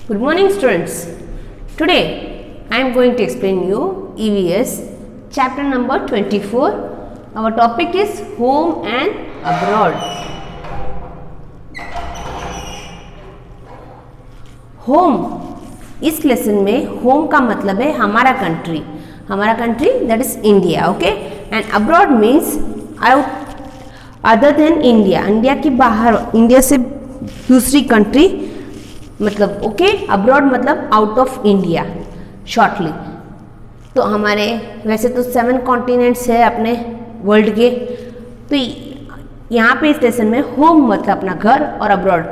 Good morning students. Today I am going to explain you EVS chapter number 24. Our topic is home and abroad. Home, इस lesson में home का मतलब है हमारा country that is India, okay? And abroad means out other than India, India के बाहर, India से दूसरी कंट्री मतलब ओके, अब्रॉड मतलब आउट ऑफ इंडिया शॉर्टली। तो हमारे वैसे तो 7 कॉन्टिनेंट्स है अपने वर्ल्ड के, तो यहाँ पे इस लेसन में होम मतलब अपना घर और अब्रॉड।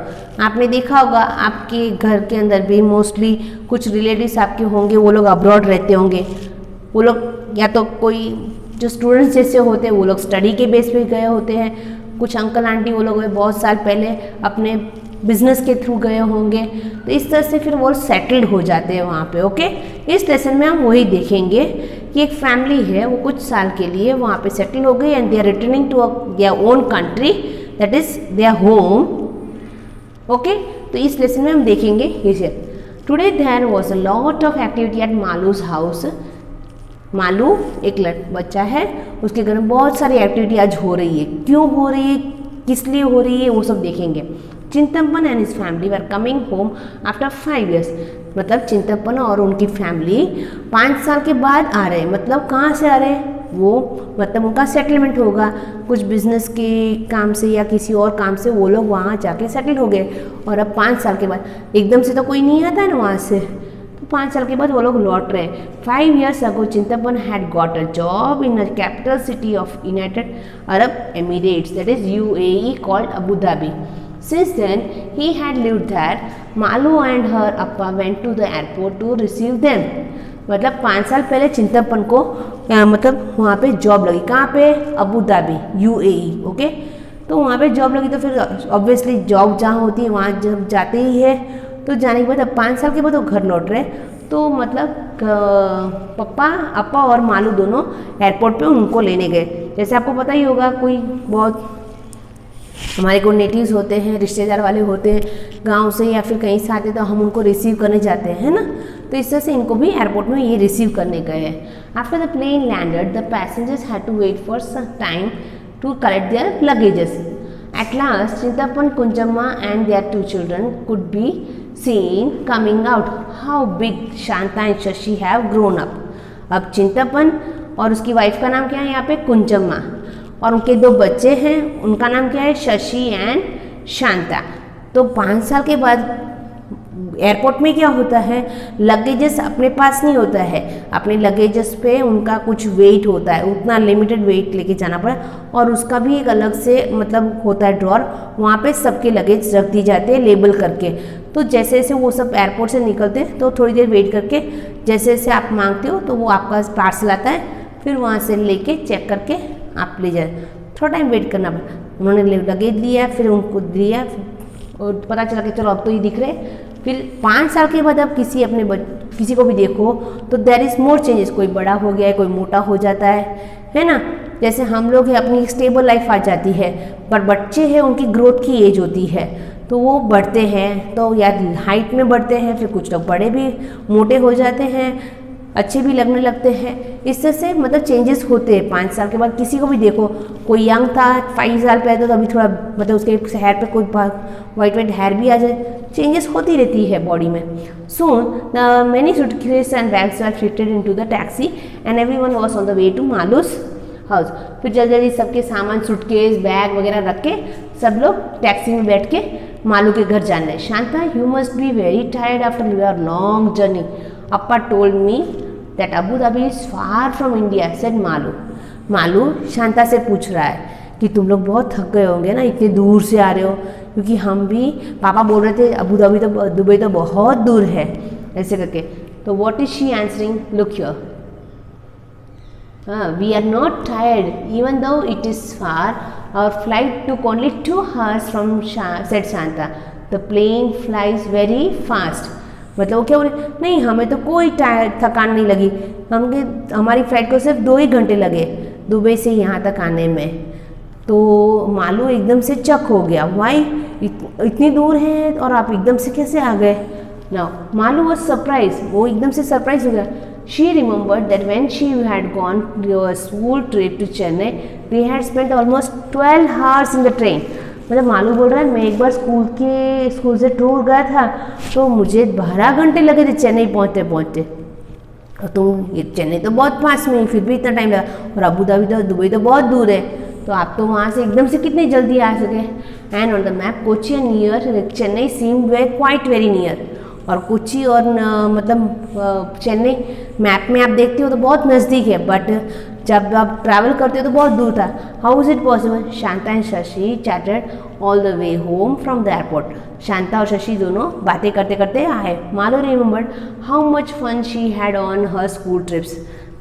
आपने देखा होगा आपके घर के अंदर भी मोस्टली कुछ रिलेटिव्स आपके होंगे, वो लोग अब्रॉड रहते होंगे। वो लोग या तो कोई जो स्टूडेंट्स जैसे होते हैं वो लोग स्टडी के बेस पे गए होते हैं, कुछ अंकल आंटी वो लोग बहुत साल पहले अपने बिजनेस के थ्रू गए होंगे, तो इस तरह से फिर वो सेटल्ड हो जाते हैं वहाँ पे, ओके। इस लेसन में हम वही देखेंगे कि एक फैमिली है, वो कुछ साल के लिए वहाँ पे सेटल हो गई and they are returning to their own country that is their home, okay. तो इस लेसन में हम देखेंगे ये today there was a lot of activity at Malu's house. Malu एक बच्चा है, उसके घर में बहुत सारी एक्टिविटी आज हो रही है। क्यों हो रही है, किस लिए हो रही है, वो सब देखेंगे। Chinthampan and his family were coming home after 5 years। मतलब चिंतमपन और उनकी फैमिली 5 साल के बाद आ रहे हैं। मतलब कहाँ से आ रहे हैं वो, मतलब उनका सेटलमेंट होगा कुछ बिजनेस के काम से या किसी और काम से, वो लोग वहाँ जाके सेटल हो गए। और अब 5 साल के बाद एकदम से तो कोई नहीं आता है ना वहाँ से, तो 5 साल के बाद वो लोग लौट रहे हैं। 5 years ago Chinthampan had got a job in a capital city of United Arab Emirates that is UAE called Abu Dhabi. Since then, he had lived there. Malu and her appa went to the airport to receive them. मतलब 5 साल पहले चिंतमपन को मतलब वहाँ पे job लगी। कहाँ पे, अबू धाबी UAE, ओके। तो वहाँ पे जॉब लगी, तो फिर ऑब्वियसली जॉब जहाँ होती है वहाँ जब जाते ही है, तो जाने के बाद अब 5 साल के बाद वो घर लौट रहे। तो मतलब पप्पा अपा और मालू दोनों एयरपोर्ट पे उनको लेने गए। जैसे आपको पता ही होगा, कोई बहुत हमारे को नेटिव्स होते हैं, रिश्तेदार वाले होते हैं गांव से या फिर कहीं से आते, तो हम उनको रिसीव करने जाते हैं, है ना। तो इस तरह से इनको भी एयरपोर्ट में ये रिसीव करने गए हैं। After the plane landed the passengers had to wait for some time to collect their luggages. At last Chinthampan, Kunjamma and their 2 children could be seen coming out. How big Shantha and Shashi have grown up. अब चिंतमपन और उसकी wife का नाम क्या है यहाँ पे, कुंजम्मा, और उनके 2 बच्चे हैं, उनका नाम क्या है, शशि एंड शांता। तो 5 साल के बाद एयरपोर्ट में क्या होता है, लगेजेस अपने पास नहीं होता है, अपने लगेजेस पे उनका कुछ वेट होता है, उतना लिमिटेड वेट लेके जाना पड़ा, और उसका भी एक अलग से मतलब होता है ड्रॉर, वहाँ पे सबके लगेज रख दी जाते हैं लेबल करके। तो जैसे जैसे वो सब एयरपोर्ट से निकलते हैं तो थोड़ी देर वेट करके जैसे जैसे आप मांगते हो तो वो आपका पार्सल आता है, फिर वहाँ से लेके चेक करके आप ले जाए। थोड़ा टाइम वेट करना पड़ा। उन्होंने लगेज लिया, फिर उनको दिया, और पता चला कि चलो अब तो ये दिख रहे। फिर 5 साल के बाद अब किसी को भी देखो तो देयर इज़ मोर चेंजेस। कोई बड़ा हो गया है, कोई मोटा हो जाता है ना। जैसे हम लोग हैं, अपनी स्टेबल लाइफ आ जाती है, पर बच्चे हैं उनकी ग्रोथ की एज होती है, तो वो बढ़ते हैं, तो या हाइट में बढ़ते हैं, फिर कुछ लोग बड़े भी मोटे हो जाते हैं, अच्छे भी लगने लगते हैं। इस तरह से मतलब चेंजेस होते हैं 5 साल के बाद। किसी को भी देखो, कोई यंग था 5 साल पहले, तो अभी थोड़ा मतलब उसके हेयर पे कोई वाइट हेयर भी आ जाए, चेंजेस होती रहती है बॉडी में। Soon the many suitcase and bags are shifted into the taxi and everyone was on the way to Malu's house. फिर जल्दी जल्दी सबके सामान, सूटकेस बैग वगैरह रख के सब लोग टैक्सी में बैठ के मालू के घर जाने। Shanta, you must be very tired after your long journey. Appa told me that Abu Dhabi is far from India, said Malu. Malu Shanta से पूछ रहा है कि तुम लोग बहुत थक गए होंगे ना, इतने दूर से आ रहे हो, क्योंकि हम भी, पापा बोल रहे थे अबू धाबी तो दुबई तो बहुत दूर है, ऐसे करके। तो what is she answering, look here, we are not tired even though it is far, our flight took only 2 hours from, said Shanta, the plane flies very fast. मतलब वो क्या बोले, नहीं हमें तो कोई थकान नहीं लगी, हमारी फ्लाइट को सिर्फ 2 ही घंटे लगे दुबई से यहाँ तक आने में। तो मालू एकदम से चक हो गया, वाई इतनी दूर है और आप एकदम से कैसे आ गए। नाउ मालू वॉज सरप्राइज, वो एकदम से सरप्राइज हो गया. She remembered that when she had gone school trip to Chennai we had spent almost 12 hours in the train. मतलब मालू बोल रहा है मैं एक बार स्कूल से टूर गया था तो मुझे 12 घंटे लगे थे चेन्नई पहुँचते पहुँचते. और तुम ये चेन्नई तो बहुत पास में, फिर भी इतना टाइम लगा, और अबू धाबी तो दुबई तो बहुत दूर है, तो आप तो वहाँ से एकदम से कितनी जल्दी आ सके. And on the map Kochi and near Chennai seem quite very near. और कोची और मतलब चेन्नई मैप में आप देखते हो तो बहुत नज़दीक है, बट जब आप ट्रैवल करते हो तो बहुत दूर था. How is it possible? Shanta and Shashi chatted all the way home from the airport. Shanta और शशि दोनों बातें करते करते आए. Malu remembered how much fun she had on her school trips.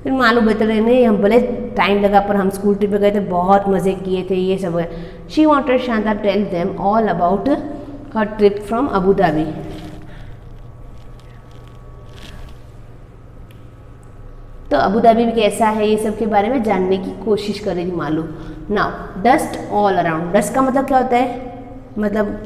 फिर मालू बता रहे नहीं, हम भले टाइम लगा पर हम स्कूल ट्रिप पे गए थे, बहुत मज़े किए थे, ये सब है. She wanted Shanta tell them all about her trip from Abu Dhabi. तो अबू धाबी भी कैसा है ये सब के बारे में जानने की कोशिश कर रही थी Malu. Now dust all around. Dust का मतलब क्या होता है? मतलब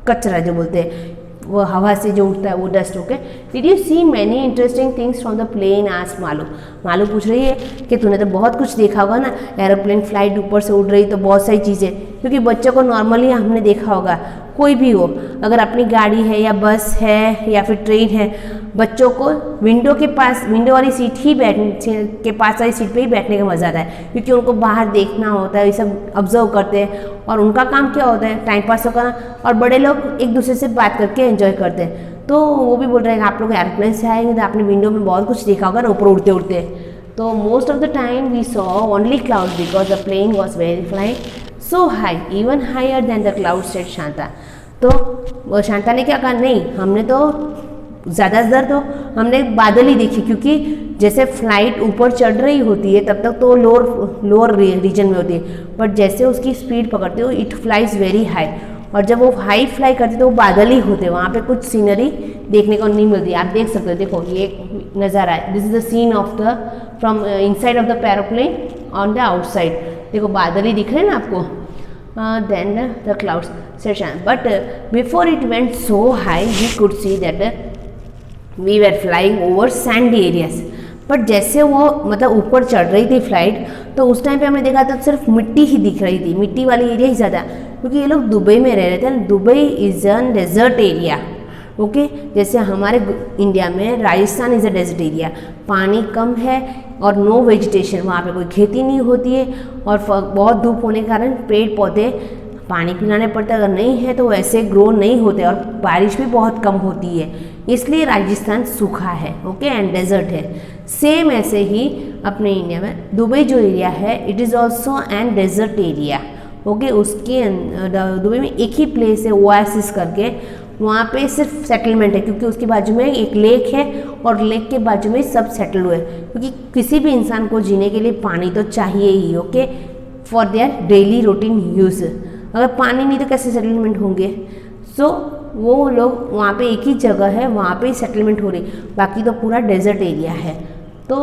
कचरा जो बोलते हैं, वो हवा से जो उठता है वो dust. Okay. Did you see many interesting things from the plane? Asked Malu. Malu पूछ रही है कि तूने तो बहुत कुछ देखा होगा ना, एरोप्लेन फ्लाइट ऊपर से उड़ रही तो बहुत सारी चीज़ें, क्योंकि बच्चों को नॉर्मली हमने देखा होगा, कोई भी हो, अगर अपनी गाड़ी है या बस है या फिर ट्रेन है, बच्चों को विंडो वाली सीट ही के पास वाली सीट पे ही बैठने का मज़ा आता है, क्योंकि उनको बाहर देखना होता है, ये सब ऑब्जर्व करते हैं, और उनका काम क्या होता है? टाइम पास करना. और बड़े लोग एक दूसरे से बात करके एंजॉय करते हैं. तो वो भी बोल रहे हैं आप लोग एरोप्लेन से आएंगे तो आपने विंडो में बहुत कुछ देखा होगा ना, ऊपर उड़ते उड़ते. तो most of the time we saw only cloud because the plane was very flying so high, even higher than the cloud, said Shanta. तो शांता ने क्या कहा, नहीं हमने तो ज़्यादातर तो हमने बादल ही देखे, क्योंकि जैसे फ्लाइट ऊपर चढ़ रही होती है तब तक तो लोअर रीजन में होती है, बट जैसे उसकी स्पीड पकड़ते हो इट फ्लाइज वेरी हाई, और जब वो हाई फ्लाई करते तो वो बादल ही होते, वहाँ पे कुछ सीनरी देखने को नहीं मिलती. आप देख सकते हो, देखो ये नज़ारा है, this is the scene of the from inside of the aeroplane on the outside. देखो बादल ही दिख रहे हैं ना आपको. Then the clouds session, but before it went so high we could see that we were flying over sandy areas. But जैसे वो मतलब ऊपर चढ़ रही थी फ्लाइट, तो उस टाइम पे हमने देखा तो सिर्फ मिट्टी ही दिख रही थी, मिट्टी वाली एरिया ही ज़्यादा, क्योंकि ये लोग दुबई में रह रहे थे. Dubai is a desert area. Okay. जैसे हमारे इंडिया में Rajasthan is a desert area, पानी कम है और नो वेजिटेशन, वहाँ पे कोई खेती नहीं होती है, और बहुत धूप होने के कारण पेड़ पौधे पानी पिलाने पड़ते हैं, अगर नहीं है तो वैसे ग्रो नहीं होते, और बारिश भी बहुत कम होती है, इसलिए राजस्थान सूखा है. ओके. एंड डेजर्ट है. सेम ऐसे ही अपने इंडिया में दुबई जो एरिया है it is also an desert area. Okay. उसके दुबई में एक ही प्लेस है ओएसिस करके, वहाँ पे सिर्फ सेटलमेंट है, क्योंकि उसके बाजू में एक लेक है और लेक के बाजू में सब सेटल हुए, क्योंकि किसी भी इंसान को जीने के लिए पानी तो चाहिए ही. Okay. For their daily routine use. अगर पानी नहीं तो कैसे सेटलमेंट होंगे? सो वो लोग वहाँ पे एक ही जगह है, वहाँ पे ही सेटलमेंट हो रही, बाकी तो पूरा डेजर्ट एरिया है. तो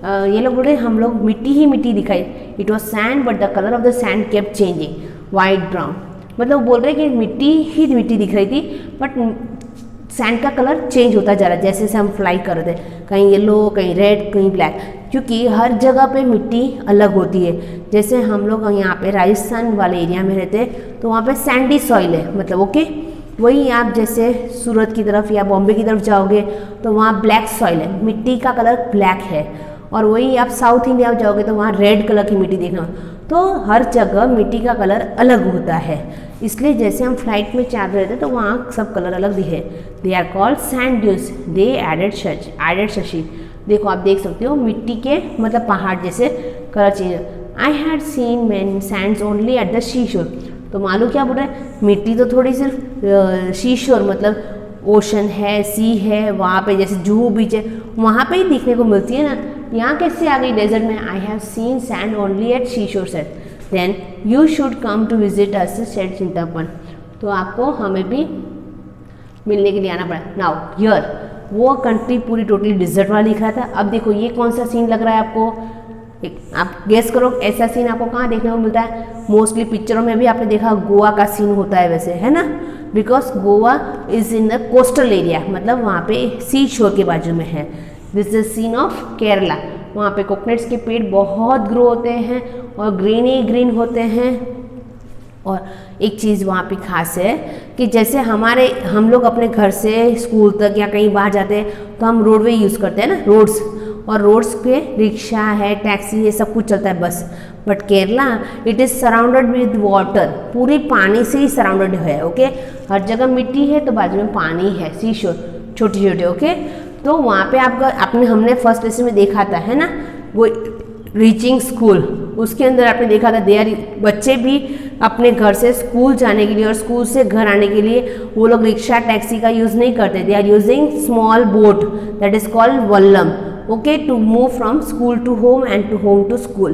ये लोग बोल रहे हम लोग मिट्टी ही मिट्टी दिखाई. It was sand but the colour of the sand kept changing, white brown. मतलब बोल रहे कि मिट्टी ही मिट्टी दिख रही थी, बट सैंड का कलर चेंज होता जा रहा है जैसे हम फ्लाई कर रहे थे, कहीं येलो कहीं रेड कहीं ब्लैक, क्योंकि हर जगह पे मिट्टी अलग होती है. जैसे हम लोग यहाँ पे राजस्थान वाले एरिया में रहते हैं तो वहाँ पे सैंडी सॉइल है, मतलब ओके. वही आप जैसे सूरत की तरफ या बॉम्बे की तरफ जाओगे तो वहाँ ब्लैक सॉइल है, मिट्टी का कलर ब्लैक है. और वही आप साउथ इंडिया जाओगे तो वहाँ रेड कलर की मिट्टी देखना. तो हर जगह मिट्टी का कलर अलग होता है, इसलिए जैसे हम फ्लाइट में चढ़ रहे थे तो वहाँ सब कलर अलग दिखे. They are called sand dunes. They added Shashi. देखो आप देख सकते हो मिट्टी के मतलब पहाड़ जैसे colour change. I had seen man sands only at the sea shore. तो मालूम क्या बोल रहे हैं, मिट्टी तो थोड़ी सिर्फ सी शोर मतलब ओशन है, सी है, वहाँ पे जैसे जुहू बीच है वहाँ पे ही दिखने को मिलती है ना. यहाँ कैसे आ गई डेजर्ट में? I have seen sand only at sea shore said. Then you should come to visit us said Chinthapan. तो आपको हमें भी मिलने के लिए आना पड़ा. नाउ हियर वो कंट्री पूरी टोटली डिजर्ट वाला दिख रहा था. अब देखो ये कौन सा सीन लग रहा है आपको? आप गेस करो ऐसा सीन आपको कहाँ देखने को मिलता है? मोस्टली पिक्चरों में भी आपने देखा गोवा का सीन होता है वैसे, है ना, because Goa is in the coastal area, मतलब वहाँ पे सी शोर के बाजू में है। This is seen of Kerala, वहाँ पे कोकोनट्स के पेड़ बहुत ग्रो होते हैं और ग्रीन ही ग्रीन होते हैं। और एक चीज़ वहाँ पे खास है कि जैसे हम लोग अपने घर से स्कूल तक या कहीं बाहर जाते हैं तो हम रोडवे यूज़ करते हैं ना, रोड्स, और रोड्स पे रिक्शा है, टैक्सी है, सब कुछ चलता है, बस। But Kerala it is surrounded with water, पूरे पानी से ही सराउंडेड है। ओके, हर जगह मिट्टी है तो बाजू में पानी है, सी शोर छोटे छोटे। ओके, तो वहाँ पे हमने फर्स्ट लेसन में देखा था, है ना, वो रीचिंग स्कूल, उसके अंदर आपने देखा था बच्चे भी अपने घर से स्कूल जाने के लिए और स्कूल से घर आने के लिए वो लोग रिक्शा टैक्सी का यूज़ नहीं करते, they are using small boat that is called vallam. Okay, to move from school to home and to home to school,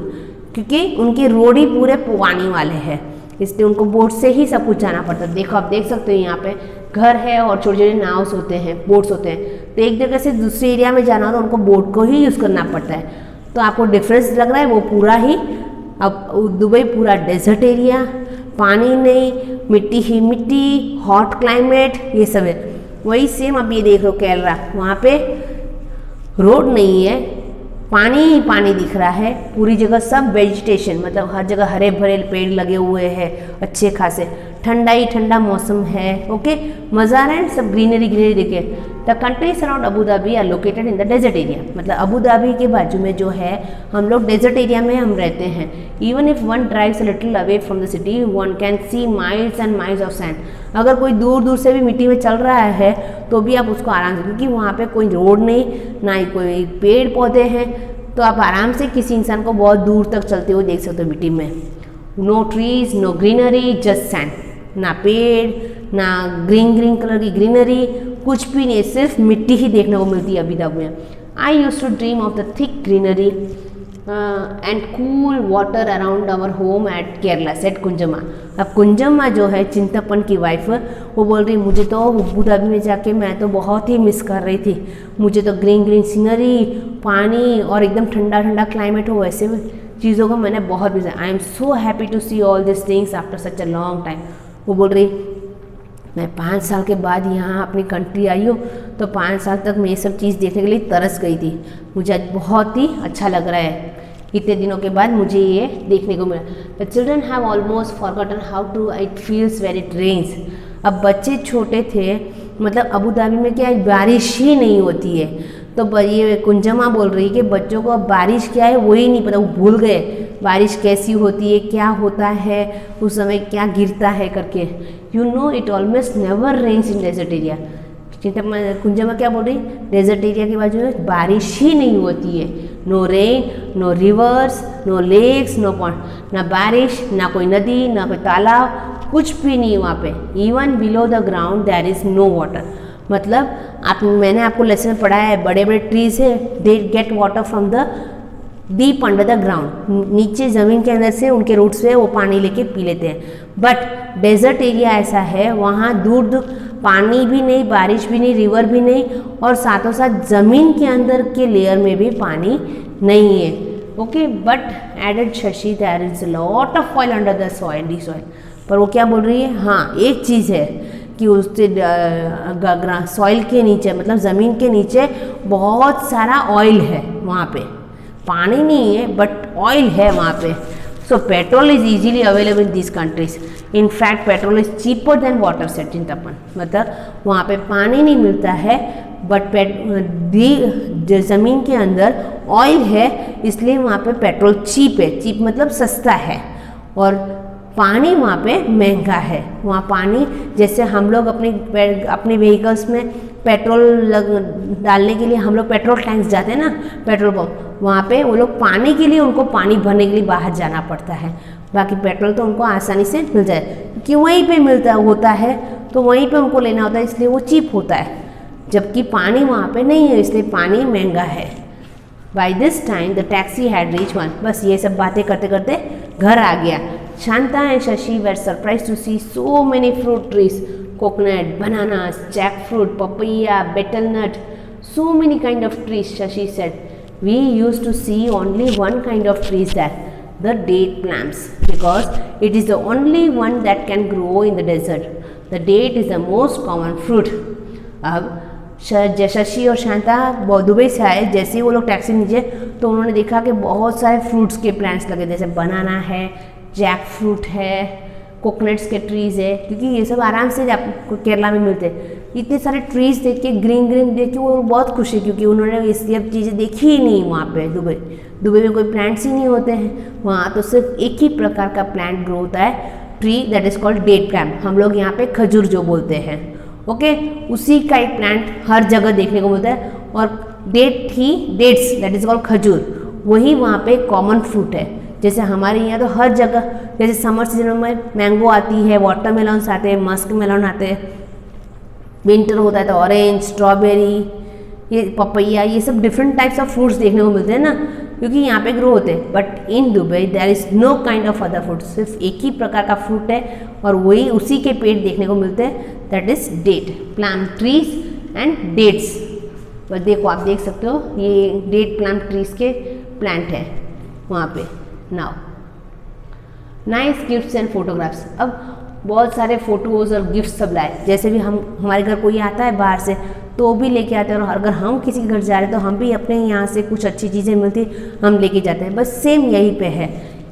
क्योंकि उनके रोड ही पूरे पानी वाले हैं, इसलिए उनको बोट से ही सब कुछ जाना पड़ता है। देखो, आप देख सकते हो यहाँ पे घर है और छोटे छोटे नाव्स होते हैं, बोट्स होते हैं, तो एक जगह से दूसरे एरिया में जाना हो तो उनको बोट को ही यूज़ करना पड़ता है। तो आपको डिफरेंस लग रहा है, वो पूरा ही, अब दुबई पूरा डेजर्ट एरिया, पानी नहीं, मिट्टी ही मिट्टी, हॉट क्लाइमेट, ये सब है। वही सेम अब ये देख लो केरला, वहाँ पे रोड नहीं है, पानी ही पानी दिख रहा है, पूरी जगह सब वेजिटेशन, मतलब हर जगह हरे भरे पेड़ लगे हुए हैं अच्छे खासे, ठंडा ही ठंडा मौसम है। ओके, मज़ा आ रहा है, सब ग्रीनरी ग्रीनरी देखे। The countries around Abu Dhabi are located in the desert area, मतलब अबू धाबी के बाजू में जो है हम लोग डेजर्ट एरिया में हम रहते हैं। Even if one drives a little away from the city one can see miles and miles of sand, अगर कोई दूर दूर से भी मिट्टी में चल रहा है तो भी आप उसको आराम से, क्योंकि वहाँ पे कोई रोड नहीं, ना ही कोई पेड़ पौधे हैं, तो आप आराम से किसी इंसान को बहुत दूर तक चलते हुए देख सकते हो मिट्टी में। No trees, no greenery, just sand, ना पेड़, ना ग्रीन ग्रीन कलर की ग्रीनरी, कुछ भी नहीं, सिर्फ मिट्टी ही देखने को मिलती है अबू धाबी में। I used to dream of the thick greenery and cool water around our home at Kerala, said Kunjamma. अब कुंजम्मा जो है चिंतपन की वाइफ, वो बोल रही मुझे तो अबू धाबी में जाके मैं तो बहुत ही मिस कर रही थी, मुझे तो ग्रीन ग्रीन सीनरी, पानी और एकदम ठंडा ठंडा क्लाइमेट हो, ऐसे चीज़ों को मैंने बहुत miss. I am so happy to see all this things after such a long time. वो बोल रही मैं 5 साल के बाद यहाँ अपनी कंट्री आई हूँ, तो 5 साल तक मैं ये सब चीज़ देखने के लिए तरस गई थी, मुझे आज बहुत ही अच्छा लग रहा है, इतने दिनों के बाद मुझे ये देखने को मिला। The children have almost forgotten how to it feels when it rains. अब बच्चे छोटे थे, मतलब अबू धाबी में क्या है, बारिश ही नहीं होती है, तो ये कुंजम्मा बोल रही है कि बच्चों को अब बारिश क्या है वो ही नहीं पता, वो भूल गए बारिश कैसी होती है, क्या होता है उस समय, क्या गिरता है करके। You know it almost never rains in desert area. Kunjamma क्या बोल रही, डेजर्ट एरिया के बाजू में बारिश ही नहीं होती है, no rain, no rivers, no lakes, no pond, ना बारिश, ना कोई नदी, ना कोई तालाब, कुछ भी नहीं वहाँ पे। Even below the ground there is no water, मतलब मैंने आपको लेसन में पढ़ा है, बड़े बड़े ट्रीज है, they get water from the deep under the ground, नीचे ज़मीन के अंदर से उनके रूट्स से वो पानी लेके पी लेते हैं। बट डेजर्ट एरिया ऐसा है, वहाँ दूर दूर पानी भी नहीं, बारिश भी नहीं, रिवर भी नहीं, और साथों साथ ज़मीन के अंदर के लेयर में भी पानी नहीं है। Okay, but added Shashi there is lot of oil under the soil, the soil. पर वो क्या बोल रही है, हाँ एक चीज़ है कि उससे सॉइल के नीचे, मतलब ज़मीन के नीचे बहुत सारा ऑयल है, वहाँ पे पानी नहीं है बट ऑयल है वहाँ पे। So petrol is easily available in this countries, in fact petrol is cheaper than water, said Chintapan, मतलब वहाँ पे पानी नहीं मिलता है बट ज़मीन के अंदर ऑयल है, इसलिए वहाँ पे पेट्रोल चीप है, चीप मतलब सस्ता है, और पानी वहाँ पे महंगा है। वहाँ पानी जैसे हम लोग अपने व्हीकल्स में पेट्रोल डालने के लिए हम लोग पेट्रोल टैंक्स जाते हैं ना, पेट्रोल पंप, वहाँ पे वो लोग पानी के लिए उनको पानी भरने के लिए बाहर जाना पड़ता है, बाकी पेट्रोल तो उनको आसानी से मिल जाए क्योंकि वहीं पे मिलता होता है, तो वहीं पे उनको लेना होता है, इसलिए वो चीप होता है, जबकि पानी वहाँ पे नहीं है, इसलिए पानी महंगा है। By this time the taxi had reach one, बस ये सब बातें करते करते घर आ गया। Shanta and Shashi were surprise to see so many fruit trees, coconut, bananas, jackfruit, papaya, betel nut, so many kind of trees, Shashi said. we used to see only one kind of trees there, the date palms, because it is the only one that can grow in the desert. The date is the most common fruit. अब शशि और Shanta Dubai से आए, जैसे ही वो लोग taxi नीचे तो उन्होंने देखा कि बहुत सारे फ्रूट्स के प्लांट्स लगे, जैसे बनाना है, जैक फ्रूट है, कोकोनट्स के ट्रीज़ है, क्योंकि ये सब आराम से आपको केरला में मिलते हैं। इतने सारे ट्रीज़ देख के, ग्रीन ग्रीन देख के वो बहुत खुश है, क्योंकि उन्होंने ये सब चीज़ें देखी ही नहीं वहाँ पे। दुबई में कोई प्लांट्स ही नहीं होते हैं, वहाँ तो सिर्फ एक ही प्रकार का प्लांट ग्रो होता है, tree, that is called date plant. हम लोग यहाँ पे खजूर जो बोलते हैं, ओके, उसी का एक प्लांट हर जगह देखने को मिलता है। और डेट्स दैट इज़ कॉल्ड खजूर, वही वहाँ पे कॉमन फ्रूट है। जैसे हमारे यहाँ तो हर जगह, जैसे समर सीजन में मैंगो आती है, वाटरमेलन्स आते हैं, मस्क मेलन आते हैं, विंटर होता है तो ऑरेंज, स्ट्रॉबेरी, ये पपैया, ये सब डिफरेंट टाइप्स ऑफ फ्रूट्स देखने को मिलते हैं ना, क्योंकि यहाँ पे ग्रो होते हैं। But in Dubai there is no kind of other fruit, सिर्फ एक ही प्रकार का फ्रूट है और वही उसी के पेड़ देखने को मिलते हैं, that is date palm trees and dates. बस देखो, आप देख सकते हो ये डेट प्लाम ट्रीज के प्लांट है वहाँ पे। Now nice gifts and photographs. अब बहुत सारे फोटोज़ और गिफ्ट्स सब लाए, जैसे भी हमारे घर कोई आता है बाहर से तो भी लेके आते हैं, और अगर हम किसी के घर जा रहे हैं तो हम भी अपने यहाँ से कुछ अच्छी चीज़ें मिलती हम लेके जाते हैं। बस सेम यहीं पे है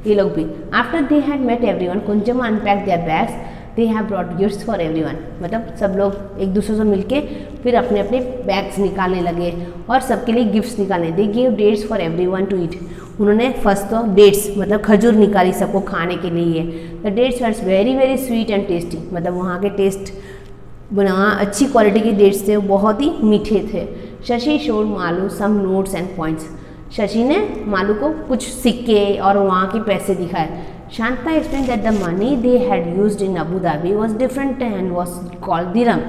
ये लोग भी। After they had met everyone, Kunjam unpack their bags, they have brought gifts for everyone. मतलब सब लोग एक दूसरे से मिलके फिर अपने अपने बैग्स निकालने लगे और सबके लिए गिफ्ट्स निकालने। They give dates for everyone to eat. उन्होंने फर्स्ट तो डेट्स मतलब खजूर निकाली सबको खाने के लिए। The dates were very very sweet and tasty, मतलब वहाँ के टेस्ट बना अच्छी क्वालिटी के डेट्स थे, वो बहुत ही मीठे थे। Shashi showed Malu some notes and points. Shashi ने मालू को कुछ सिक्के और वहाँ के पैसे दिखाए। Shantha explain that the money they had used in Abu Dhabi was different and was called dirham.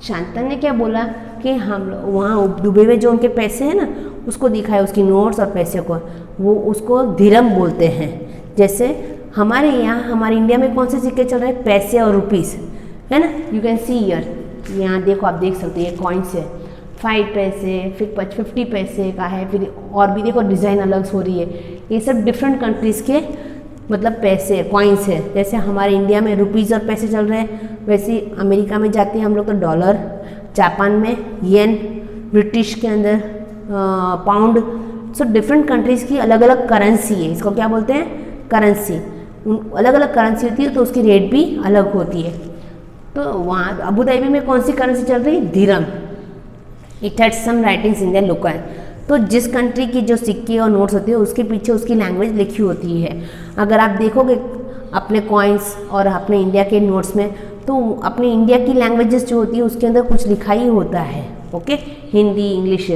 Shantha ने क्या बोला कि हम वहाँ दुबई में जो उनके पैसे हैं ना, उसको दिखाए, उसकी नोट्स और पैसे को, वो उसको दिरहम बोलते हैं। जैसे हमारे यहाँ, हमारे इंडिया में कौन से सिक्के चल रहे हैं, पैसे और रुपीज़, है ना। यू कैन सी ईयर, यहाँ देखो, आप देख सकते हो ये कॉइन्स है, 5 पैसे, फिर 50 पैसे का है, फिर और भी देखो डिज़ाइन अलग हो रही है। ये सब डिफरेंट कंट्रीज़ के मतलब पैसे कॉइन्स है। जैसे हमारे इंडिया में रुपीज़ और पैसे चल रहे हैं, वैसे अमेरिका में जाते हैं हम लोग तो डॉलर, जापान में येन, ब्रिटिश के अंदर पाउंड। सो डिफरेंट कंट्रीज़ की अलग अलग करेंसी है, इसको क्या बोलते हैं, करेंसी। अलग अलग करेंसी होती है तो उसकी रेट भी अलग होती है। तो वहाँ अबू धाबी में कौन सी करेंसी चल रही है, दिरहम। It had some writings in the local. तो जिस कंट्री की जो सिक्के और नोट्स होती है उसके पीछे उसकी लैंग्वेज लिखी होती है। अगर आप देखोगे अपने कॉइन्स और अपने इंडिया के नोट्स में, तो अपने इंडिया की लैंग्वेजेस जो होती है उसके अंदर कुछ लिखा ही होता है, okay, Hindi, English.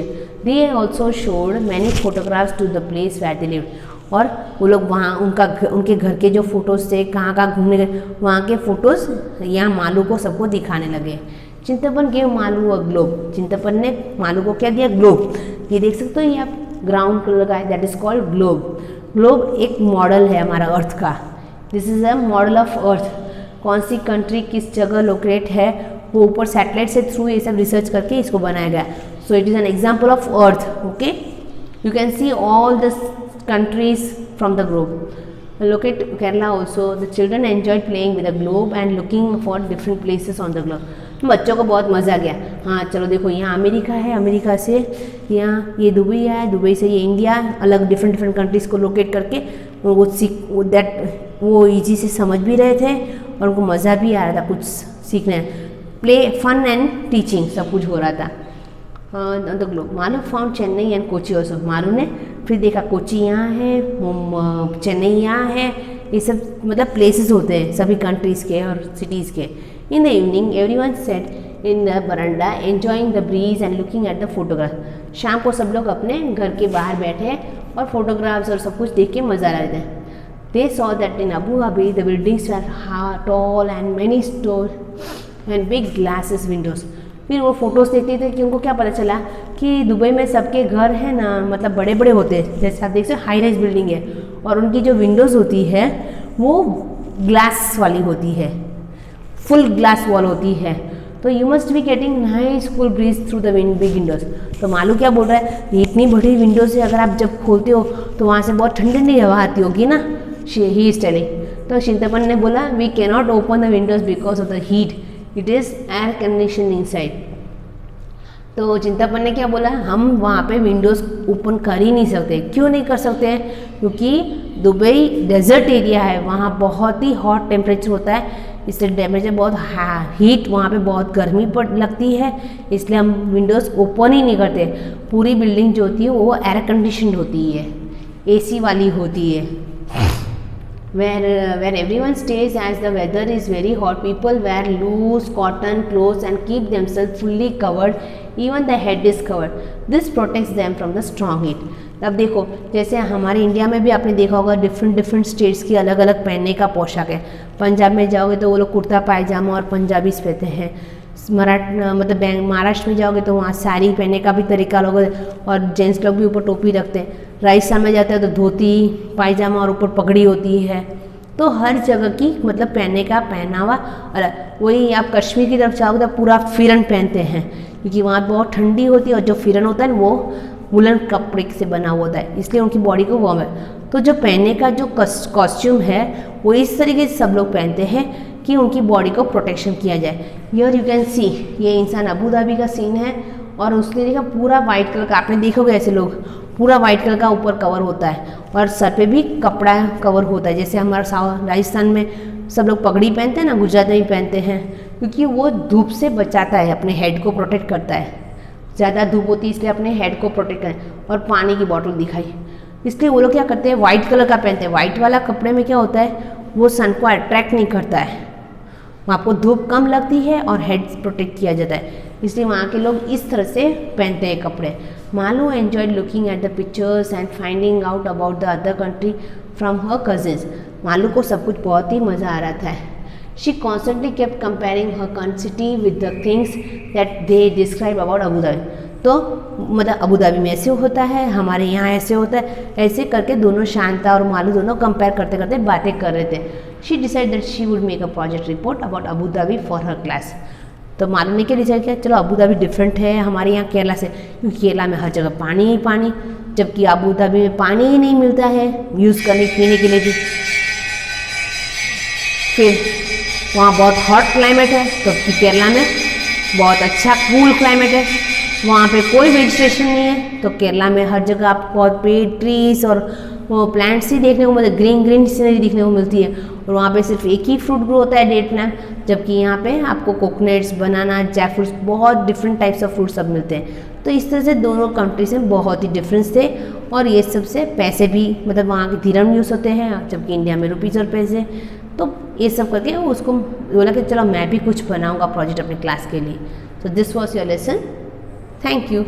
They also showed many photographs to the place where they lived. और वो लोग वहाँ उनके घर के जो फ़ोटोज़ थे, कहाँ कहाँ घूमने गए, वहाँ के फ़ोटोज़ यहाँ मालू को सबको दिखाने लगे। चिंतपन गेव मालू और ग्लोब। चिंतपन ने मालू को क्या दिया, ग्लोब। ये देख सकते हो, ये आप ग्राउंड कलर का है, that is called globe. Globe एक मॉडल है हमारा अर्थ का। This is a model of earth. कौन सी कंट्री किस जगह लोकेट है, वो ऊपर सैटेलाइट से थ्रू ये सब रिसर्च करके इसको बनाया गया। So it is an example of earth, okay. You can see all the countries from the globe. Locate Kerala also. The children enjoyed playing with the globe and looking for different places on the globe. बच्चों को बहुत मज़ा आ गया। हाँ चलो देखो, यहाँ America है, अमेरिका से यहाँ ये दुबई है, दुबई से ये इंडिया, अलग डिफरेंट कंट्रीज़ को लोकेट करके वो ईजी से समझ भी रहे थे और उनको मज़ा भी आ रहा था कुछ सीखने। प्ले, फन एंड टीचिंग सब कुछ हो रहा था। The globe. Malu found Chennai and Kochi also. Malu ने फिर देखा कोची यहाँ है, चेन्नई यहाँ है, ये सब मतलब प्लेसेस होते हैं सभी कंट्रीज़ के और सिटीज़ के। In the evening everyone set in the बरंडा enjoying the breeze and looking at the photograph. शाम को सब लोग अपने घर के बाहर बैठे और फोटोग्राफ्स और सब कुछ देख के मज़ा आ रहे थे। They saw that in Abu Dhabi the buildings are tall and many store and big glasses windows. फिर वो फ़ोटोज़ देखते थे कि उनको क्या पता चला कि दुबई में सबके घर है ना, मतलब बड़े बड़े होते हैं, जैसे आप देख सकते हाई राइज बिल्डिंग है, और उनकी जो विंडोज़ होती है वो ग्लास वाली होती है, फुल ग्लास वॉल होती है। तो you must be getting nice cool bridge through the big Windows. तो मालू क्या बोल रहा है, इतनी बड़ी विंडो से अगर आप जब खोलते हो तो वहाँ से बहुत ठंडी ठंडी हवा आती होगी ना, ही इज टेलिंग। तो चिंतापन ने बोला we can not open the windows because of the heat, it is air condition inside. तो चिंतापन ने क्या बोला, हम वहाँ पे विंडोज़ ओपन कर ही नहीं सकते। क्यों नहीं कर सकते हैं? क्योंकि दुबई डेजर्ट एरिया है, वहाँ बहुत ही हॉट टेम्परेचर होता है, इसलिए टेम्परेचर बहुत हीट, वहाँ पे बहुत गर्मी लगती है, इसलिए हम विंडोज़ ओपन ही नहीं करते। पूरी बिल्डिंग जो होती है वो एयर कंडीशनड होती है, AC वाली होती है। where everyone stays as the weather is very hot, people wear loose cotton clothes and keep themselves fully covered, even the head is covered. This protects them from the strong heat. अब देखो, जैसे हमारे India में भी आपने देखा होगा different states की अलग अलग पहनने का पोशाक है। पंजाब में जाओगे तो वो लोग कुर्ता पायजामा और पंजाबीज पहनते हैं। मतलब महाराष्ट्र में जाओगे तो वहाँ साड़ी पहनने का भी तरीका लोग, और जेंट्स लोग भी ऊपर टोपी रखते हैं। राजस्थान में जाते हैं तो धोती पायजामा और ऊपर पगड़ी होती है। तो हर जगह की मतलब पहनने का पहनावा अलग। वही आप कश्मीर की तरफ जाओगे तो पूरा फिरन पहनते हैं, क्योंकि वहाँ बहुत ठंडी होती है और जो फिरन होता है वो वुलन कपड़े से बना हुआ होता है, इसलिए उनकी बॉडी को वार्म है। तो जो पहनने का जो कॉस्ट्यूम है वो इस तरीके से सब लोग पहनते हैं कि उनकी बॉडी को प्रोटेक्शन किया जाए। हियर यू कैन सी, ये इंसान अबू धाबी का सीन है, और उसने देखा पूरा वाइट कलर का, आपने देखोगे ऐसे लोग पूरा वाइट कलर का ऊपर कवर होता है और सर पे भी कपड़ा कवर होता है। जैसे हमारा राजस्थान में सब लोग पगड़ी पहनते हैं ना, गुजरात में भी पहनते हैं, क्योंकि वो धूप से बचाता है, अपने हेड को प्रोटेक्ट करता है। ज़्यादा धूप होती है इसलिए अपने हेड को प्रोटेक्ट करें। और पानी की बॉटल दिखाई, इसलिए वो लोग क्या करते हैं, वाइट कलर का पहनते हैं। वाइट वाला कपड़े में क्या होता है, वो सन को अट्रैक्ट नहीं करता है, वहाँ को धूप कम लगती है और हेड प्रोटेक्ट किया जाता है, इसलिए वहाँ के लोग इस तरह से पहनते हैं कपड़े। Malu enjoyed looking at the pictures and finding out about the other country from her cousins. Malu को सब कुछ बहुत ही मज़ा आ रहा था। She constantly kept comparing her country with the things that they describe about Abu Dhabi. तो मतलब अबू धाबी में ऐसे होता है, हमारे यहाँ ऐसे होता है, ऐसे करके दोनों शांता और मालू दोनों कंपेयर करते करते बातें कर रहे थे। She decide that she would make a project report about Abu Dhabi for her class. तो मालू ने क्या डिसाइड किया, चलो अबू धाबी डिफरेंट है हमारे यहाँ केरला से, क्योंकि केरला में हर जगह पानी ही पानी, जबकि अबू धाबी में पानी ही नहीं मिलता है यूज़ करने पीने के लिए भी। फिर वहाँ बहुत हॉट क्लाइमेट है, तो केरला में बहुत अच्छा कूल क्लाइमेट है, वहाँ पे कोई वेजिटेशन नहीं है। तो केरला में हर जगह आपको बहुत पेड़ ट्रीज और वो प्लांट्स ही देखने को मतलब ग्रीन सीनरी देखने को मिलती है, और वहाँ पे सिर्फ एक ही फ्रूट ग्रो होता है, डेट प्लांट, जबकि यहाँ पे आपको कोकोनट्स बनाना जैक फ्रूट्स बहुत डिफरेंट टाइप्स ऑफ फ्रूट सब मिलते हैं। तो इस तरह से दोनों कंट्रीज में बहुत ही डिफरेंस थे, और ये सबसे पैसे भी मतलब वहाँ के दिरहम यूज़ होते हैं, जबकि इंडिया में रुपीज़ और पैसे। तो ये सब करके उसको बोला कि चलो मैं भी कुछ बनाऊँगा प्रोजेक्ट अपने क्लास के लिए। तो this was your lesson, thank you.